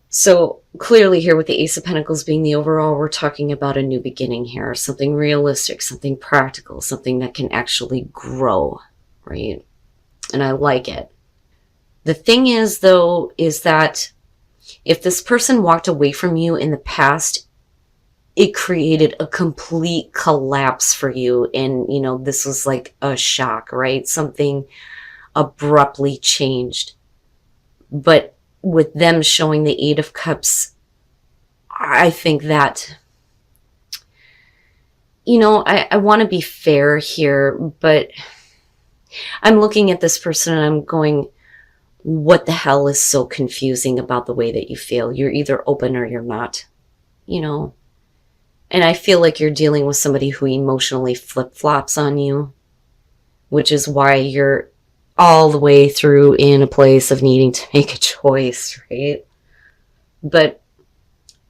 So clearly here with the Ace of Pentacles being the overall, we're talking about a new beginning here, something realistic, something practical, something that can actually grow, right? And I like it. The thing is, though, is that if this person walked away from you in the past, it created a complete collapse for you. And, this was like a shock, right? Something abruptly changed. But with them showing the Eight of Cups, I think that, I want to be fair here, but I'm looking at this person and I'm going, what the hell is so confusing about the way that you feel? You're either open or you're not, And I feel like you're dealing with somebody who emotionally flip-flops on you, which is why you're all the way through in a place of needing to make a choice, right? But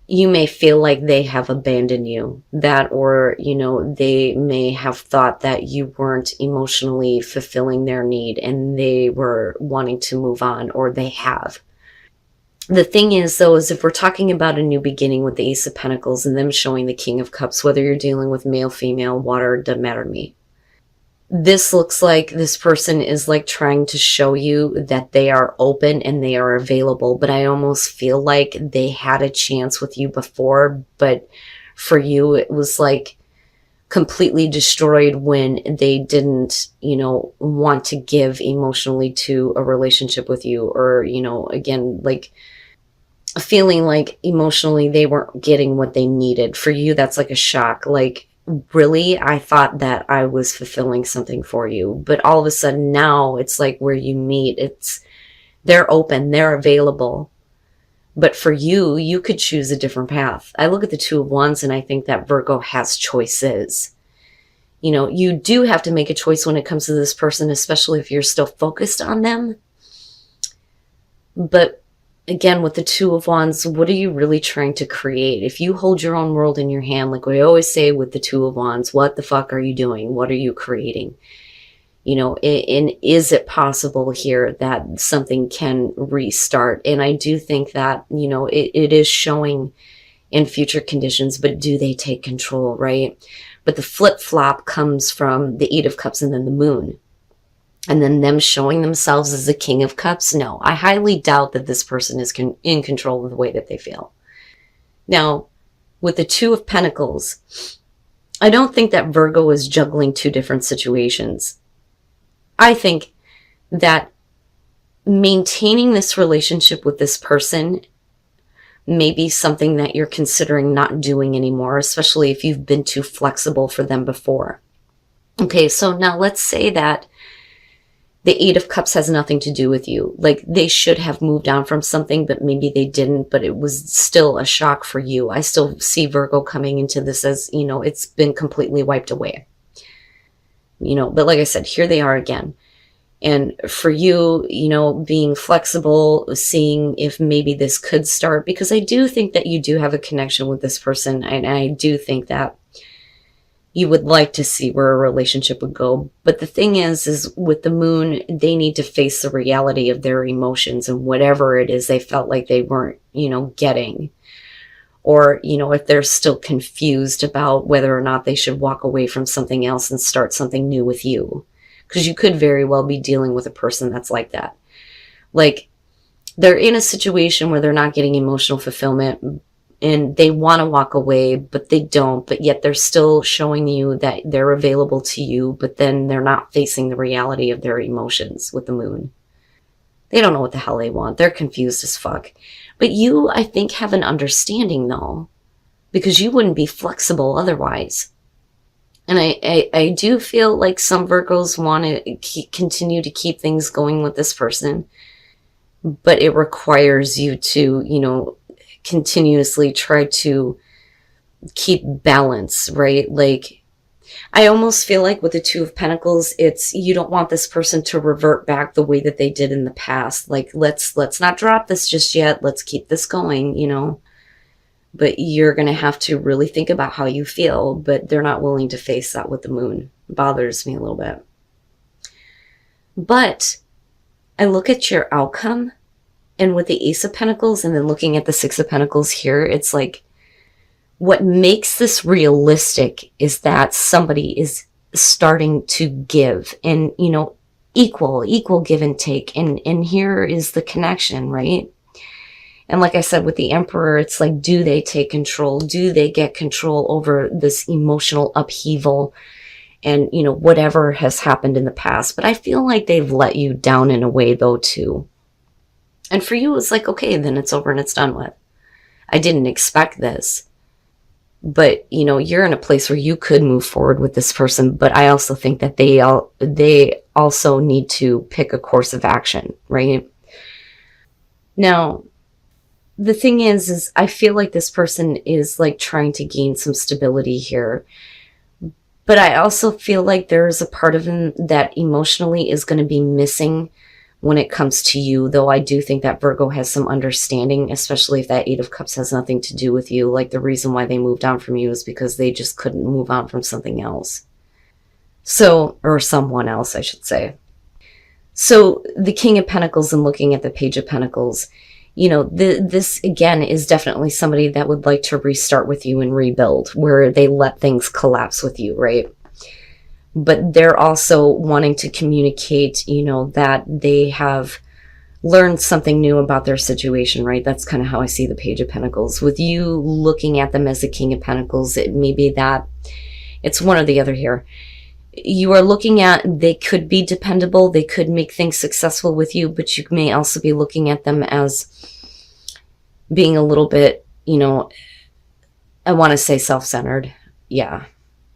you may feel like they have abandoned you, or they may have thought that you weren't emotionally fulfilling their need and they were wanting to move on, or they have. The thing is, though, is if we're talking about a new beginning with the Ace of Pentacles and them showing the King of Cups, whether you're dealing with male, female, water, doesn't matter to me. This looks like this person is like trying to show you that they are open and they are available, but I almost feel like they had a chance with you before, but for you it was like completely destroyed when they didn't, want to give emotionally to a relationship with you, or, again, like feeling like emotionally they weren't getting what they needed. For you, that's like a shock. Like, really, I thought that I was fulfilling something for you, but all of a sudden now it's like where you meet, they're open, they're available. But for you, you could choose a different path. I look at the Two of Wands and I think that Virgo has choices. You do have to make a choice when it comes to this person, especially if you're still focused on them. But again, with the Two of Wands, what are you really trying to create? If you hold your own world in your hand, like we always say with the Two of Wands, what the fuck are you doing? What are you creating? And is it possible here that something can restart? And I do think that, it is showing in future conditions, but do they take control, right? But the flip-flop comes from the Eight of Cups and then the Moon. And then them showing themselves as the King of Cups. No, I highly doubt that this person is in control of the way that they feel. Now, with the Two of Pentacles, I don't think that Virgo is juggling two different situations. I think that maintaining this relationship with this person may be something that you're considering not doing anymore, especially if you've been too flexible for them before. Okay, so now let's say that the Eight of Cups has nothing to do with you. Like, they should have moved on from something, but maybe they didn't, but it was still a shock for you. I still see Virgo coming into this as, it's been completely wiped away. But like I said, here they are again. And for you, being flexible, seeing if maybe this could start, because I do think that you do have a connection with this person. And I do think that you would like to see where a relationship would go. But the thing is with the Moon, they need to face the reality of their emotions and whatever it is they felt like they weren't, getting. Or, if they're still confused about whether or not they should walk away from something else and start something new with you. Because you could very well be dealing with a person that's like that. Like, they're in a situation where they're not getting emotional fulfillment and they want to walk away, but they don't. But yet they're still showing you that they're available to you, but then they're not facing the reality of their emotions with the Moon. They don't know what the hell they want. They're confused as fuck. But you, I think, have an understanding, though, because you wouldn't be flexible otherwise. And I do feel like some Virgos want to continue to keep things going with this person, but it requires you to, continuously try to keep balance, right? Like, I almost feel like with the Two of Pentacles, it's, you don't want this person to revert back the way that they did in the past. Like, let's not drop this just yet. Let's keep this going, But you're going to have to really think about how you feel, but they're not willing to face that with the Moon. It bothers me a little bit. But I look at your outcome And with the Ace of Pentacles and then looking at the Six of Pentacles here, it's like, what makes this realistic is that somebody is starting to give, and, you know, equal give and take. And here is the connection, right? And like I said, with the Emperor, it's like, do they take control? Do they get control over this emotional upheaval and, you know, whatever has happened in the past? But I feel like they've let you down in a way, though, too. And for you, it's like, okay, then it's over and it's done with. I didn't expect this. But, you know, you're in a place where you could move forward with this person. But I also think that they also need to pick a course of action, right? Now, the thing is I feel like this person is like trying to gain some stability here. But I also feel like there's a part of him that emotionally is going to be missing when it comes to you, though I do think that Virgo has some understanding, especially if that Eight of Cups has nothing to do with you. Like, the reason why they moved on from you is because they just couldn't move on from something else. So, or someone else, I should say. So the King of Pentacles and looking at the Page of Pentacles, you know, this again is definitely somebody that would like to restart with you and rebuild, where they let things collapse with you, right? But they're also wanting to communicate, you know, that they have learned something new about their situation, right? That's kind of how I see the Page of Pentacles. With you looking at them as the King of Pentacles, it may be that it's one or the other here. You are looking at, they could be dependable, they could make things successful with you, but you may also be looking at them as being a little bit, you know, I want to say self-centered. Yeah.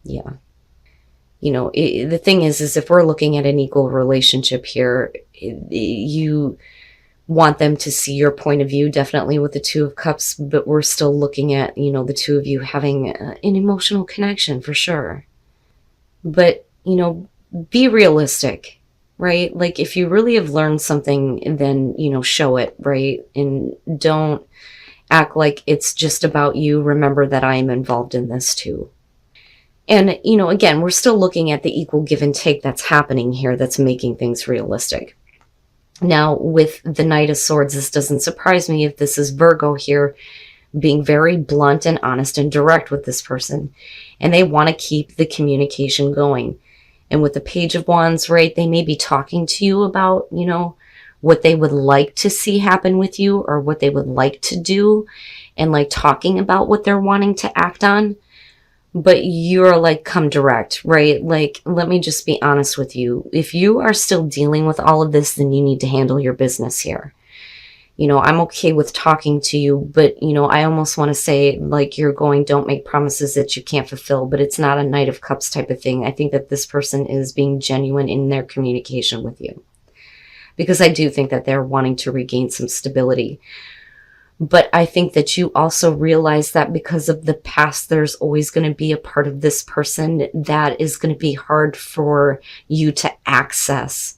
You know, the thing is if we're looking at an equal relationship here, you want them to see your point of view, definitely with the Two of Cups, but we're still looking at, you know, the two of you having an emotional connection for sure. But, you know, be realistic, right? Like, if you really have learned something, then, you know, show it, right? And don't act like it's just about you. Remember that I am involved in this too. And, you know, again, we're still looking at the equal give and take that's happening here that's making things realistic. Now, with the Knight of Swords, this doesn't surprise me if this is Virgo here being very blunt and honest and direct with this person. And they want to keep the communication going. And with the Page of Wands, right, they may be talking to you about, you know, what they would like to see happen with you or what they would like to do, and like talking about what they're wanting to act on. But you're like, come direct, right? Like, let me just be honest with you. If you are still dealing with all of this, then you need to handle your business here. You know, I'm okay with talking to you, but, you know, I almost want to say, like, you're going, don't make promises that you can't fulfill, but it's not a Knight of Cups type of thing. I think that this person is being genuine in their communication with you, because I do think that they're wanting to regain some stability. But I think that you also realize that because of the past, there's always going to be a part of this person that is going to be hard for you to access,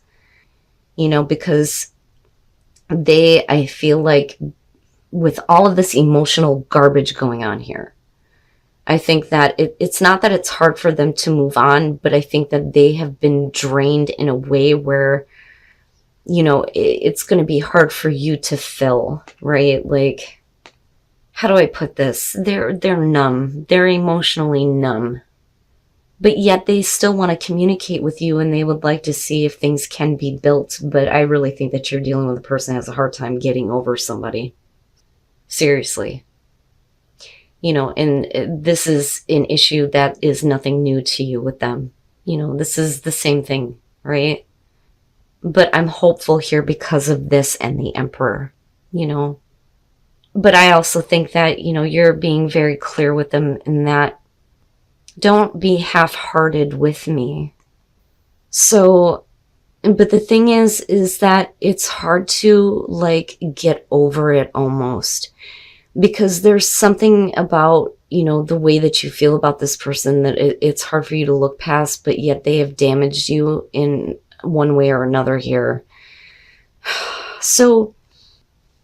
you know, because I feel like with all of this emotional garbage going on here, I think that it's not that it's hard for them to move on, but I think that they have been drained in a way where, you know, it's going to be hard for you to fill, right? Like, how do I put this? They're numb. They're emotionally numb. But yet they still want to communicate with you, and they would like to see if things can be built. But I really think that you're dealing with a person that has a hard time getting over somebody. Seriously. You know, and this is an issue that is nothing new to you with them. You know, this is the same thing, right? But I'm hopeful here because of this and the Emperor, you know. But I also think that, you know, you're being very clear with them in that don't be half-hearted with me. So, but the thing is that it's hard to, like, get over it almost. Because there's something about, you know, the way that you feel about this person that it's hard for you to look past, but yet they have damaged you in one way or another here. So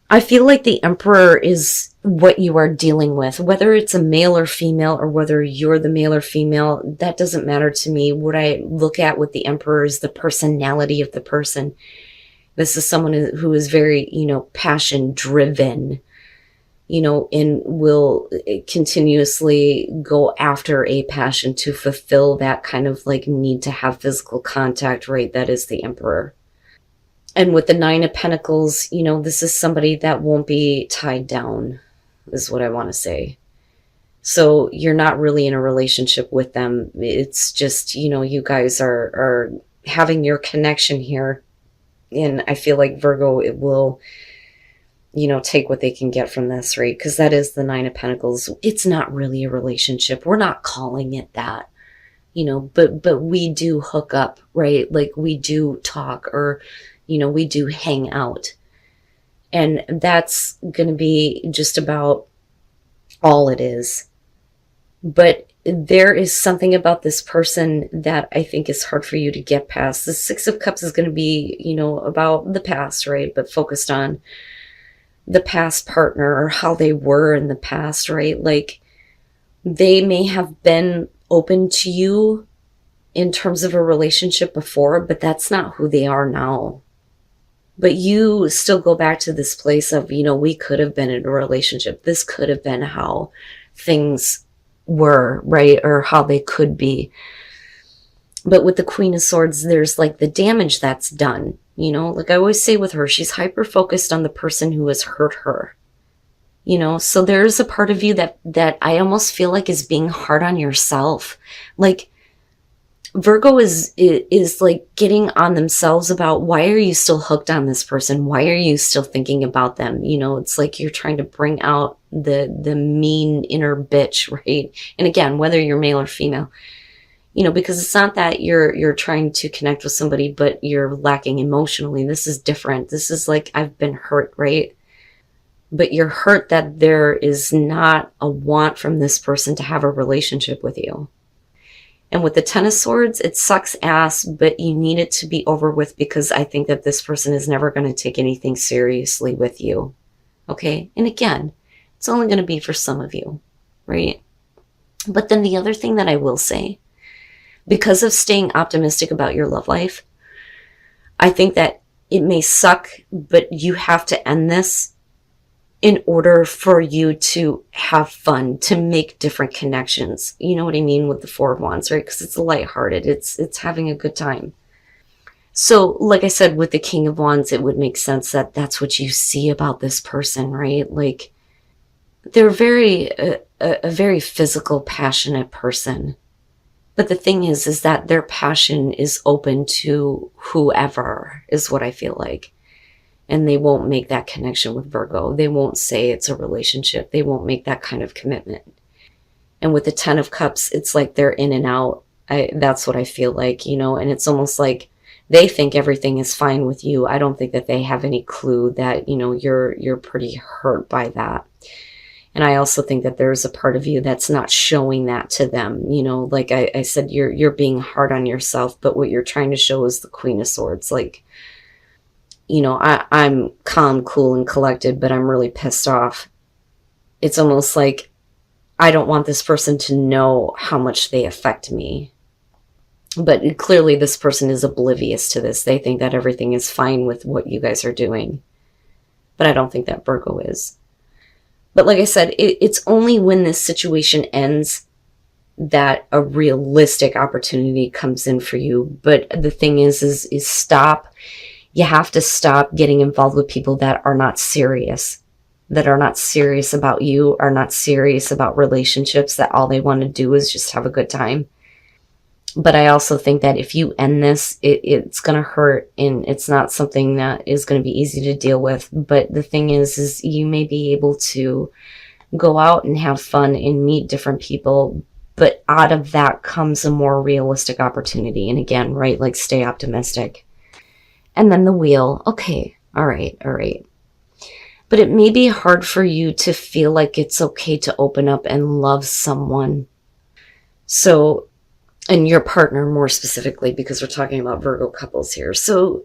I feel like the Emperor is what you are dealing with, whether it's a male or female, or whether you're the male or female, that doesn't matter to me. What I look at with the Emperor is the personality of the person. This is someone who is very, passion driven, and will continuously go after a passion to fulfill that kind of like need to have physical contact, right? That is the Emperor. And with the Nine of Pentacles, this is somebody that won't be tied down, is what I want to say. So you're not really in a relationship with them. It's just, you guys are having your connection here. And I feel like Virgo, it will, take what they can get from this, right? Because that is the Nine of Pentacles. It's not really a relationship. We're not calling it that, but we do hook up, right? Like we do talk, or, we do hang out. And that's going to be just about all it is. But there is something about this person that I think is hard for you to get past. The Six of Cups is going to be, about the past, right? But focused on the past partner, or how they were in the past, right? Like they may have been open to you in terms of a relationship before, but that's not who they are now. But you still go back to this place of, we could have been in a relationship. This could have been how things were, right? Or how they could be. But with the Queen of Swords, there's like the damage that's done. Like I always say with her, she's hyper focused on the person who has hurt her. So there's a part of you that I almost feel like is being hard on yourself. Like Virgo is like getting on themselves about, why are you still hooked on this person? Why are you still thinking about them? It's like you're trying to bring out the mean inner bitch, right? And again, whether you're male or female, because it's not that you're trying to connect with somebody, but you're lacking emotionally. This is different. This is like, I've been hurt, right? But you're hurt that there is not a want from this person to have a relationship with you. And with the Ten of Swords, it sucks ass, but you need it to be over with, because I think that this person is never going to take anything seriously with you. Okay? And again, it's only going to be for some of you, right? But then the other thing that I will say, because of staying optimistic about your love life, I think that it may suck, but you have to end this in order for you to have fun, to make different connections. You know what I mean with the Four of Wands, right? Because it's lighthearted. It's having a good time. So like I said, with the King of Wands, it would make sense that that's what you see about this person, right? Like they're a very physical, passionate person. But the thing is that their passion is open to whoever, is what I feel like. And they won't make that connection with Virgo. They won't say it's a relationship. They won't make that kind of commitment. And with the Ten of Cups, it's like they're in and out. That's what I feel like, and it's almost like they think everything is fine with you. I don't think that they have any clue that, you're pretty hurt by that. And I also think that there's a part of you that's not showing that to them. Like I said, you're being hard on yourself, but what you're trying to show is the Queen of Swords. Like, I'm calm, cool, and collected, but I'm really pissed off. It's almost like I don't want this person to know how much they affect me. But clearly this person is oblivious to this. They think that everything is fine with what you guys are doing. But I don't think that Virgo is. But like I said, it's only when this situation ends that a realistic opportunity comes in for you. But the thing is stop. You have to stop getting involved with people that are not serious, about you, are not serious about relationships, that all they want to do is just have a good time. But I also think that if you end this, it's going to hurt, and it's not something that is going to be easy to deal with. But the thing is you may be able to go out and have fun and meet different people, but out of that comes a more realistic opportunity. And again, right, like stay optimistic. And then the Wheel. Okay, all right. But it may be hard for you to feel like it's okay to open up and love someone. So, and your partner more specifically, because we're talking about Virgo couples here. So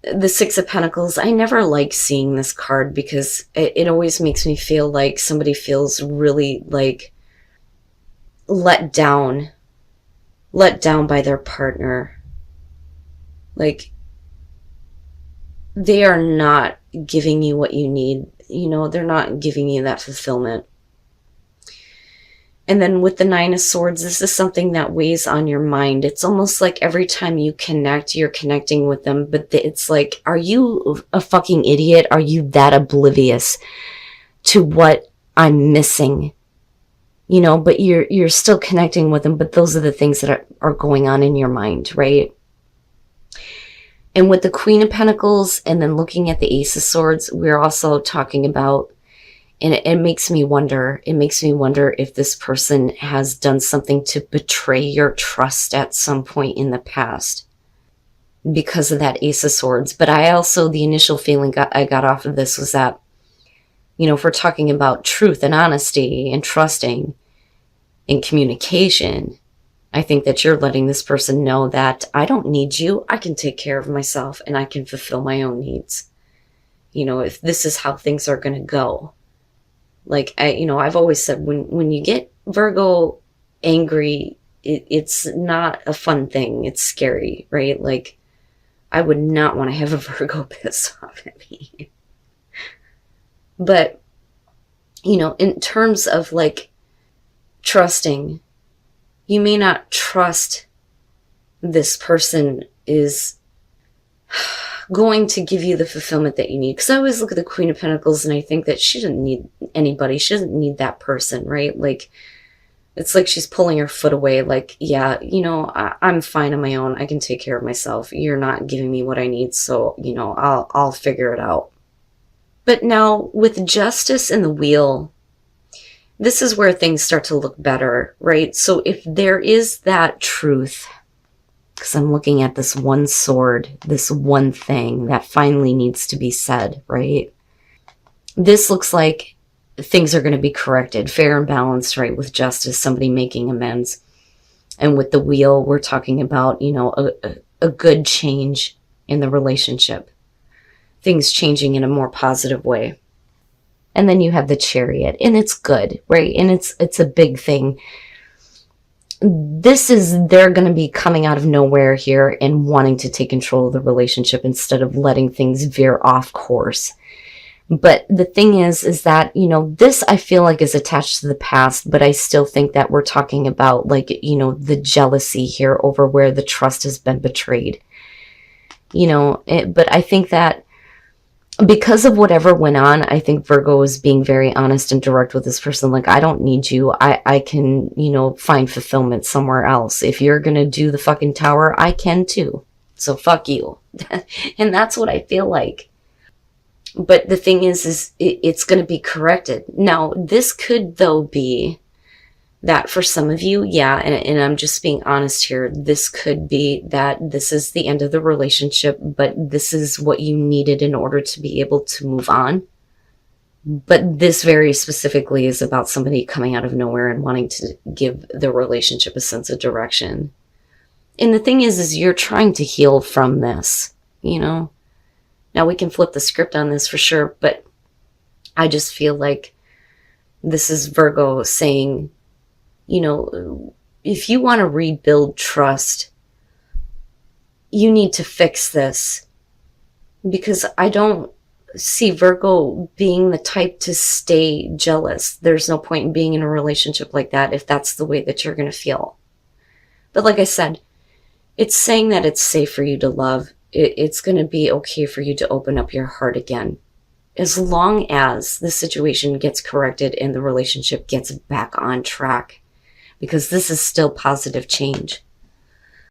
the Six of Pentacles, I never like seeing this card, because it always makes me feel like somebody feels really like let down by their partner. Like they are not giving you what you need. You know, they're not giving you that fulfillment. And then with the Nine of Swords, this is something that weighs on your mind. It's almost like every time you connect, you're connecting with them. But it's like, are you a fucking idiot? Are you that oblivious to what I'm missing? You know, but you're still connecting with them. But those are the things that are going on in your mind, right? And with the Queen of Pentacles and then looking at the Ace of Swords, we're also talking about, and it makes me wonder if this person has done something to betray your trust at some point in the past because of that Ace of Swords. But I also, the initial feeling I got off of this was that, you know, if we're talking about truth and honesty and trusting and communication, I think that you're letting this person know that I don't need you. I can take care of myself and I can fulfill my own needs. You know, if this is how things are going to go. Like, I've always said, when you get Virgo angry, it's not a fun thing. It's scary, right? Like, I would not want to have a Virgo piss off at me. But, you know, in terms of like trusting, you may not trust this person is going to give you the fulfillment that you need. Because I always look at the Queen of Pentacles and I think that she doesn't need anybody. She doesn't need that person, right? Like, it's like she's pulling her foot away. Like, yeah, you know, I'm fine on my own. I can take care of myself. You're not giving me what I need. So, you know, I'll figure it out. But now with Justice and the Wheel, this is where things start to look better, right? So if there is that truth, because I'm looking at this one sword, this one thing that finally needs to be said, right? This looks like things are going to be corrected, fair and balanced, right? With Justice, somebody making amends. And with the Wheel, we're talking about, you know, a good change in the relationship. Things changing in a more positive way. And then you have the Chariot, and it's good, right? And it's a big thing. They're going to be coming out of nowhere here and wanting to take control of the relationship instead of letting things veer off course. But the thing is that, you know, this I feel like is attached to the past, but I still think that we're talking about, like, you know, the jealousy here over where the trust has been betrayed. You know, but I think that because of whatever went on, I think Virgo is being very honest and direct with this person. Like, I don't need you. I can, you know, find fulfillment somewhere else. If you're going to do the fucking tower, I can too. So fuck you. And that's what I feel like. But the thing is it's going to be corrected. Now, this could, though, be that for some of you, yeah, and I'm just being honest here, this could be that this is the end of the relationship, but this is what you needed in order to be able to move on. But this very specifically is about somebody coming out of nowhere and wanting to give the relationship a sense of direction. And the thing is you're trying to heal from this, you know? Now we can flip the script on this for sure, but I just feel like this is Virgo saying, you know, if you want to rebuild trust, you need to fix this. Because I don't see Virgo being the type to stay jealous. There's no point in being in a relationship like that if that's the way that you're going to feel. But like I said, it's saying that it's safe for you to love. It's going to be okay for you to open up your heart again. As long as the situation gets corrected and the relationship gets back on track. Because this is still positive change.